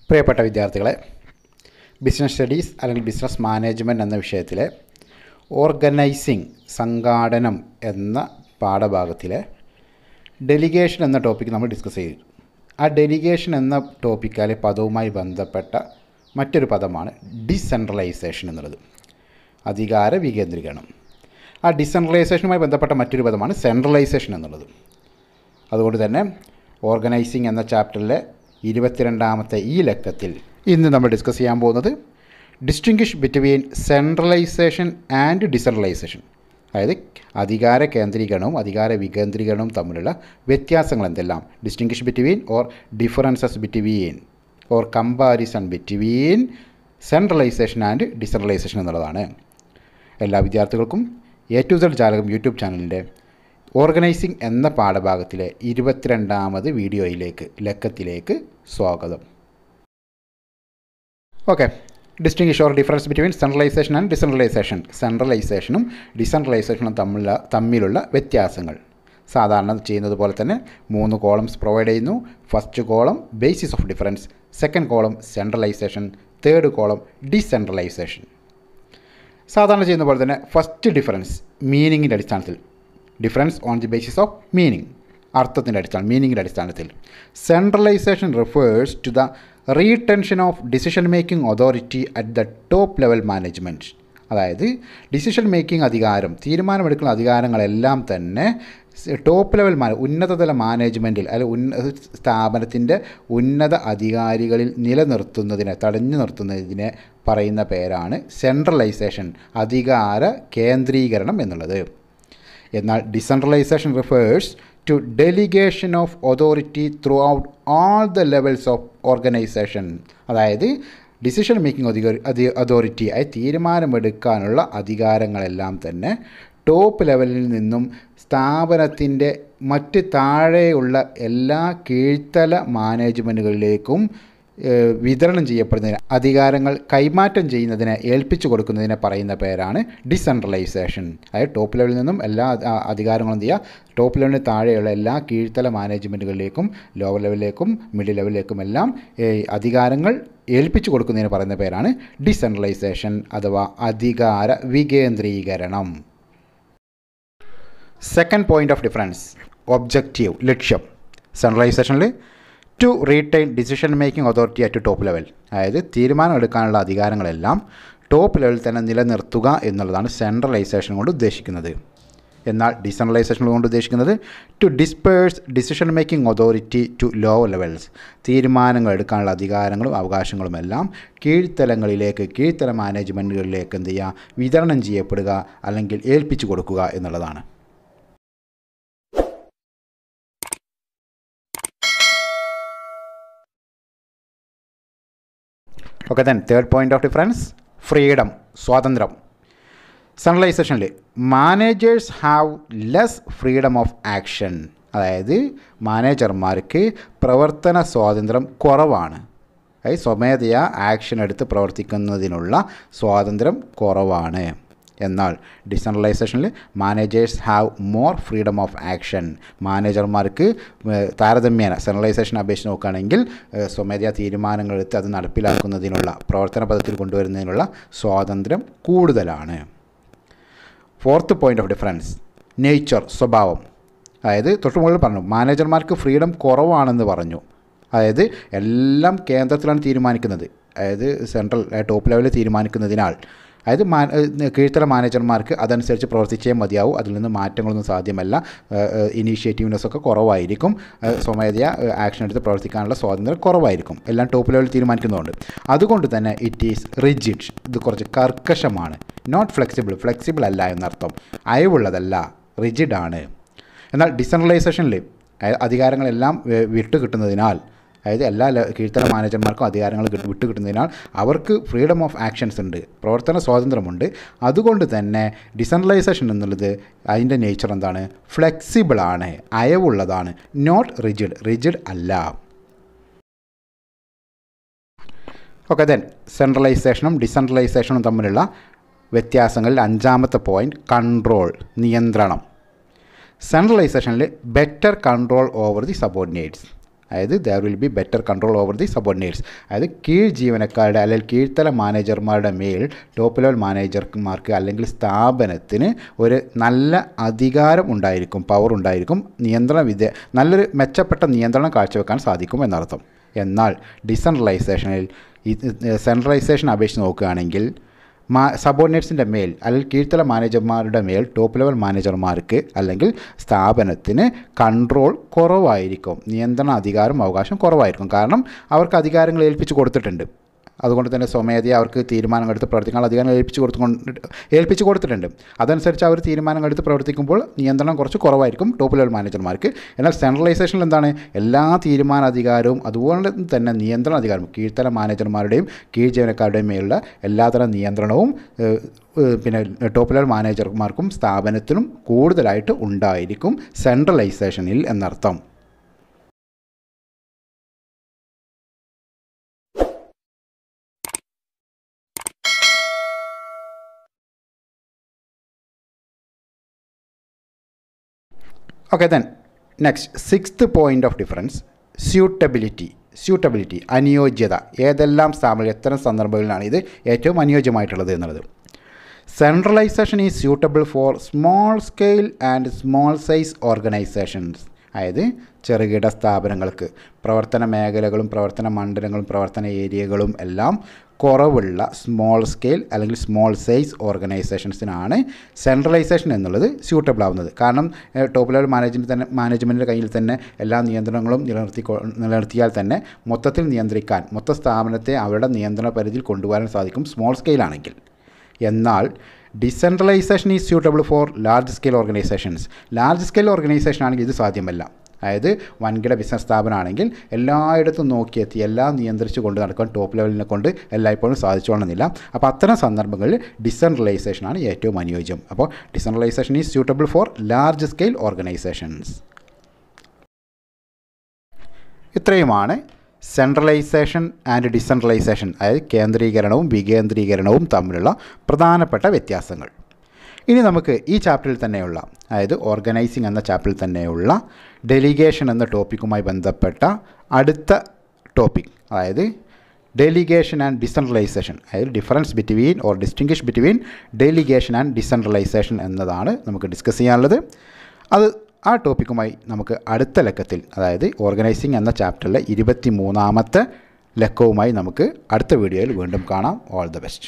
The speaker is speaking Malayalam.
പ്രിയപ്പെട്ട വിദ്യാർത്ഥികളെ, ബിസിനസ് സ്റ്റഡീസ് അല്ലെങ്കിൽ ബിസിനസ് മാനേജ്മെൻറ്റ് എന്ന വിഷയത്തിലെ ഓർഗനൈസിംഗ് സംഘാടനം എന്ന പാഠഭാഗത്തിലെ ഡെലിഗേഷൻ എന്ന ടോപ്പിക്ക് നമ്മൾ ഡിസ്കസ് ചെയ്തു. ആ ഡെലിഗേഷൻ എന്ന ടോപ്പിക്കാലെ പദവുമായി ബന്ധപ്പെട്ട മറ്റൊരു പദമാണ് ഡിസെൻട്രലൈസേഷൻ എന്നുള്ളത്, അധികാര വികേന്ദ്രീകരണം. ആ ഡിസെൻട്രലൈസേഷനുമായി ബന്ധപ്പെട്ട മറ്റൊരു പദമാണ് സെൻട്രലൈസേഷൻ എന്നുള്ളത്. അതുകൊണ്ട് തന്നെ ഓർഗനൈസിംഗ് എന്ന ചാപ്റ്ററിലെ 22ാമത്തെ ഈ ലക്കത്തിൽ ഇന്ന് നമ്മൾ ഡിസ്കസ് ചെയ്യാൻ പോകുന്നത് distinguish between centralisation and decentralisation, അതായത് അധികാര കേന്ദ്രീകരണവും അധികാര വികേന്ദ്രീകരണവും തമ്മിലുള്ള വ്യത്യാസങ്ങൾ എന്തെല്ലാം, distinguish between or differences between or comparison between centralisation and decentralisation എന്നുള്ളതാണ്. എല്ലാ വിദ്യാർത്ഥികൾക്കും A to Z Jalakam YouTube ചാനലിൻ്റെ ഓർഗനൈസിംഗ് എന്ന പാഠഭാഗത്തിലെ 22ാമത് വീഡിയോയിലേക്ക് ലക്കത്തിലേക്ക് സ്വാഗതം. Okay, distinguish or difference between centralisation and decentralisation. സെൻട്രലൈസേഷനും ഡിസെൻട്രലൈസേഷനും തമ്മിലുള്ള വ്യത്യാസങ്ങൾ. സാധാരണ ചെയ്യുന്നത് പോലെ തന്നെ 3 കോളംസ് പ്രൊവൈഡ് ചെയ്യുന്നു. First column basis of difference, second column centralisation, third column decentralisation. സാധാരണ ചെയ്യുന്ന പോലെ തന്നെ ഫസ്റ്റ് ഡിഫറൻസ് മീനിങ്ങിൻ്റെ അടിസ്ഥാനത്തിൽ, difference on the basis of meaning, അർത്ഥത്തിൻ്റെ അടിസ്ഥാനം, മീനിങ്ങിൻ്റെ അടിസ്ഥാനത്തിൽ. Centralisation refers to the retention of decision making authority at the top level management. അതായത് ഡിസിഷൻ മേക്കിംഗ് അധികാരം, തീരുമാനമെടുക്കുന്ന അധികാരങ്ങളെല്ലാം തന്നെ ടോപ്പ് ലെവൽ ഉന്നതതല മാനേജ്മെൻറ്റിൽ അല്ലെങ്കിൽ സ്ഥാപനത്തിൻ്റെ ഉന്നത അധികാരികളിൽ നിലനിർത്തുന്നതിനെ, തടഞ്ഞു നിർത്തുന്നതിനെ പറയുന്ന പേരാണ് സെൻട്രലൈസേഷൻ, അധികാര കേന്ദ്രീകരണം എന്നുള്ളത്. എന്നാൽ decentralisation refers to delegation of authority throughout all the levels of organisation. അതായത് ഡിസിഷൻ മേക്കിംഗ് അതോറിറ്റി, അതായത് തീരുമാനമെടുക്കാനുള്ള അധികാരങ്ങളെല്ലാം തന്നെ ടോപ്പ് ലെവലിൽ നിന്നും സ്ഥാപനത്തിൻ്റെ മറ്റ് താഴെയുള്ള എല്ലാ കീഴ്ത്തല മാനേജ്മെൻറ്റുകളിലേക്കും വിതരണം ചെയ്യപ്പെടുന്നതിന്, അധികാരങ്ങൾ കൈമാറ്റം ചെയ്യുന്നതിനെ, ഏൽപ്പിച്ചു കൊടുക്കുന്നതിനെ പറയുന്ന പേരാണ് ഡിസെൻട്രലൈസേഷൻ. അതായത് ടോപ്പ് ലെവലിൽ നിന്നും എല്ലാ അധികാരങ്ങളും എന്ത് ചെയ്യുക, ടോപ്പ് ലെവലിന് താഴെയുള്ള എല്ലാ കീഴ്ത്തല മാനേജ്മെൻറ്റുകളിലേക്കും ലോവർ ലെവലിലേക്കും മിഡിൽ ലെവലിലേക്കും എല്ലാം അധികാരങ്ങൾ ഏൽപ്പിച്ചു കൊടുക്കുന്നതിന് പറയുന്ന പേരാണ് ഡിസെൻട്രലൈസേഷൻ അഥവാ അധികാര വികേന്ദ്രീകരണം. Second point of difference, objective, ലക്ഷ്യം. സെൻട്രലൈസേഷനിൽ to retain decision making authority at top level, അതായത് തീരുമാനം എടുക്കാനുള്ള അധികാരങ്ങളെല്ലാം ടോപ്പ് ലെവലിൽ തന്നെ നിലനിർത്തുക എന്നുള്ളതാണ് സെൻട്രലൈസേഷൻ കൊണ്ട് ഉദ്ദേശിക്കുന്നത്. എന്നാൽ ഡിസെൻട്രലൈസേഷൻ കൊണ്ട് ഉദ്ദേശിക്കുന്നത് to disperse decision making authority to lower levels, തീരുമാനങ്ങൾ എടുക്കാനുള്ള അധികാരങ്ങളും അവകാശങ്ങളും എല്ലാം കീഴ്ത്തലങ്ങളിലേക്ക്, കീഴ്ത്തല മാനേജ്മെൻറ്റുകളിലേക്ക് എന്ത് ചെയ്യുക, വിതരണം ചെയ്യപ്പെടുക അല്ലെങ്കിൽ ഏൽപ്പിച്ചു കൊടുക്കുക എന്നുള്ളതാണ്. Okay, then third point of difference, freedom, സ്വാതന്ത്ര്യം. സെൻട്രലൈസേഷനിൽ managers have less freedom of action, അതായത് മാനേജർമാർക്ക് പ്രവർത്തന സ്വാതന്ത്ര്യം കുറവാണ്. അതായത് സ്വമേധയാ ആക്ഷൻ എടുത്ത് പ്രവർത്തിക്കുന്നതിനുള്ള സ്വാതന്ത്ര്യം കുറവാണ്. എന്നാൽ ഡിസെൻട്രലൈസേഷനിൽ managers have more freedom of action, മാനേജർമാർക്ക് താരതമ്യേന സെൻട്രലൈസേഷൻ അപേക്ഷിച്ച് നോക്കുകയാണെങ്കിൽ സ്വമേധയാ തീരുമാനങ്ങൾ എടുത്ത് അത് നടപ്പിലാക്കുന്നതിനുള്ള, പ്രവർത്തന പദത്തിൽ കൊണ്ടുവരുന്നതിനുള്ള സ്വാതന്ത്ര്യം കൂടുതലാണ്. Fourth point of difference, nature, സ്വഭാവം. അതായത് തൊട്ട് മുകളിൽ പറഞ്ഞു മാനേജർമാർക്ക് ഫ്രീഡം കുറവാണെന്ന് പറഞ്ഞു. അതായത് എല്ലാം കേന്ദ്രത്തിലാണ് തീരുമാനിക്കുന്നത്, അതായത് സെൻട്രൽ ടോപ്പ് ലെവലിൽ തീരുമാനിക്കുന്നതിനാൽ അതായത് കീഴ്ത്തല മാനേജർമാർക്ക് അതനുസരിച്ച് പ്രവർത്തിച്ചേ മതിയാവും, അതിൽ നിന്ന് മാറ്റങ്ങളൊന്നും സാധ്യമല്ല, ഇനീഷ്യേറ്റീവ്നെസ്സൊക്കെ കുറവായിരിക്കും, സ്വമേധയാ ആക്ഷൻ എടുത്ത് പ്രവർത്തിക്കാനുള്ള സ്വാതന്ത്ര്യം കുറവായിരിക്കും, എല്ലാം ടോപ്പ് ലെവലിൽ തീരുമാനിക്കുന്നതുകൊണ്ട്. അതുകൊണ്ട് തന്നെ ഇറ്റ് ഈസ് റിജിഡ്, ഇത് കുറച്ച് കർക്കശമാണ്. നോട്ട് ഫ്ലെക്സിബിൾ, ഫ്ലെക്സിബിൾ അല്ല എന്നർത്ഥം, അയവുള്ളതല്ല, റിജിഡാണ്. എന്നാൽ ഡിസെൻട്രലൈസേഷനിൽ അധികാരങ്ങളെല്ലാം വിട്ടുകിട്ടുന്നതിനാൽ, അതായത് എല്ലാ കീഴ്ത്തല മാനേജർമാർക്കും അധികാരങ്ങൾ വിട്ടുകിട്ടുന്നതിനാൽ അവർക്ക് ഫ്രീഡം ഓഫ് ആക്ഷൻസ് ഉണ്ട്, പ്രവർത്തന സ്വാതന്ത്ര്യമുണ്ട്. അതുകൊണ്ട് തന്നെ ഡിസെൻട്രലൈസേഷൻ എന്നുള്ളത് അതിൻ്റെ നേച്ചർ എന്താണ്, ഫ്ലെക്സിബിളാണ്, അയവുള്ളതാണ്, നോട്ട് റിജിഡ്, റിജിഡ് അല്ല. ഓക്കെ, ദെൻ സെൻട്രലൈസേഷനും ഡിസെൻട്രലൈസേഷനും തമ്മിലുള്ള വ്യത്യാസങ്ങളിൽ 5ാമത്തെ പോയിൻ്റ്, കൺട്രോൾ, നിയന്ത്രണം. സെൻട്രലൈസേഷനിൽ better control over the subordinates, അതായത് there will be better control over the subordinates. അതായത് കീഴ് ജീവനക്കാരുടെ അല്ലെങ്കിൽ കീഴ്ത്തല മാനേജർമാരുടെ മേൽ ടോപ്പ് ലെവൽ മാനേജർമാർക്ക് അല്ലെങ്കിൽ സ്ഥാപനത്തിന് ഒരു നല്ല അധികാരം ഉണ്ടായിരിക്കും, പവർ ഉണ്ടായിരിക്കും, നല്ലൊരു മെച്ചപ്പെട്ട നിയന്ത്രണം കാഴ്ചവെക്കാൻ സാധിക്കും എന്നർത്ഥം. എന്നാൽ ഡിസെൻട്രലൈസേഷനിൽ സെൻട്രലൈസേഷൻ അപേക്ഷിച്ച് നോക്കുകയാണെങ്കിൽ സബോർഡിനേറ്റ്സിൻ്റെ മേൽ അല്ലെങ്കിൽ കീഴ്ത്തല മാനേജർമാരുടെ മേൽ ടോപ്പ് ലെവൽ മാനേജർമാർക്ക് അല്ലെങ്കിൽ സ്ഥാപനത്തിന് കൺട്രോൾ കുറവായിരിക്കും, നിയന്ത്രണ അധികാരം അവകാശം കുറവായിരിക്കും. കാരണം അവർക്ക് അധികാരങ്ങൾ ഏൽപ്പിച്ചു കൊടുത്തിട്ടുണ്ട്. അതുകൊണ്ട് തന്നെ സ്വമേധയാ അവർക്ക് തീരുമാനങ്ങളെടുത്ത് പ്രവർത്തിക്കാനുള്ള അധികാരം ഏൽപ്പിച്ചു കൊടുത്തിട്ടുണ്ട്. അതനുസരിച്ച് അവർ തീരുമാനങ്ങളെടുത്ത് പ്രവർത്തിക്കുമ്പോൾ നിയന്ത്രണം കുറച്ച് കുറവായിരിക്കും ടോപ്പ് ലെവൽ മാനേജർമാർക്ക്. എന്നാൽ സെൻട്രലൈസേഷനിൽ എന്താണ്, എല്ലാ തീരുമാനാധികാരവും അതുപോലെ തന്നെ നിയന്ത്രണ അധികാരവും കീഴ്ത്തല മാനേജർമാരുടെയും കീഴ് ജീവനക്കാരുടെയും മേലുള്ള എല്ലാതരം നിയന്ത്രണവും പിന്നെ ടോപ്പ് ലെവൽ മാനേജർമാർക്കും സ്ഥാപനത്തിനും കൂടുതലായിട്ട് ഉണ്ടായിരിക്കും സെൻട്രലൈസേഷനിൽ എന്നർത്ഥം. Okay, then next, sixth point of difference, suitability, അനുയോജ്യത. ഏതെല്ലാം എത്തരം സന്ദർഭങ്ങളിലാണ് ഇത് ഏറ്റവും അനുയോജ്യമായിട്ടുള്ളത് എന്നുള്ളത്. Centralisation is suitable for small scale and small size organisations. അതായത് ചെറുകിട സ്ഥാപനങ്ങൾക്ക് പ്രവർത്തന മേഖലകളും പ്രവർത്തന മണ്ഡലങ്ങളും പ്രവർത്തന ഏരിയകളും എല്ലാം കുറവുള്ള സ്മോൾ സ്കെയിൽ അല്ലെങ്കിൽ സ്മോൾ സൈസ് ഓർഗനൈസേഷൻസിനാണ് സെൻട്രലൈസേഷൻ എന്നുള്ളത് സ്യൂട്ടബിൾ ആവുന്നത്. കാരണം ടോപ്പ് ലെവൽ മാനേജ്മെൻറ്റിൻ്റെ കയ്യിൽ തന്നെ എല്ലാ നിയന്ത്രണങ്ങളും നിലനിർത്തിയാൽ തന്നെ മൊത്തത്തിൽ നിയന്ത്രിക്കാൻ, മൊത്ത സ്ഥാപനത്തെ അവരുടെ നിയന്ത്രണ പരിധിയിൽ കൊണ്ടുവരാൻ സാധിക്കും സ്മോൾ സ്കെയിലാണെങ്കിൽ. എന്നാൽ decentralisation is suitable for large scale organisations. Large scale organisation ആണെങ്കിൽ ഇത് സാധ്യമല്ല. അതായത് വൻകിട ബിസിനസ് സ്ഥാപനമാണെങ്കിൽ എല്ലായിടത്തും നോക്കിയെത്തി എല്ലാം നിയന്ത്രിച്ച് കൊണ്ട് നടക്കാൻ ടോപ്പ് ലെവലിനെ കൊണ്ട് എല്ലായ്പ്പോഴും സാധിച്ചോണമെന്നില്ല. അപ്പോൾ അത്തരം സന്ദർഭങ്ങളിൽ ഡിസെൻട്രലൈസേഷനാണ് ഏറ്റവും അനുയോജ്യം. അപ്പോൾ decentralisation is suitable for large scale organisations. ഇത്രയുമാണ് സെൻട്രലൈസേഷൻ ആൻഡ് ഡിസെൻട്രലൈസേഷൻ, അതായത് കേന്ദ്രീകരണവും വികേന്ദ്രീകരണവും തമ്മിലുള്ള പ്രധാനപ്പെട്ട വ്യത്യാസങ്ങൾ. ഇനി നമുക്ക് ഈ ചാപ്റ്ററിൽ തന്നെയുള്ള, അതായത് ഓർഗനൈസിങ് എന്ന ചാപ്റ്ററിൽ തന്നെയുള്ള ഡെലിഗേഷൻ എന്ന ടോപ്പിക്കുമായി ബന്ധപ്പെട്ട അടുത്ത ടോപ്പിക്, അതായത് ഡെലിഗേഷൻ ആൻഡ് ഡിസെൻട്രലൈസേഷൻ, അതായത് difference between or distinguish between delegation and decentralisation എന്നതാണ് നമുക്ക് ഡിസ്കസ് ചെയ്യാനുള്ളത്. ആ ടോപ്പിക്കുമായി നമുക്ക് അടുത്ത ലക്കത്തിൽ, അതായത് ഓർഗനൈസിങ് എന്ന ചാപ്റ്ററിലെ 23ാമത്തെ ലക്കവുമായി നമുക്ക് അടുത്ത വീഡിയോയിൽ വീണ്ടും കാണാം. All the best.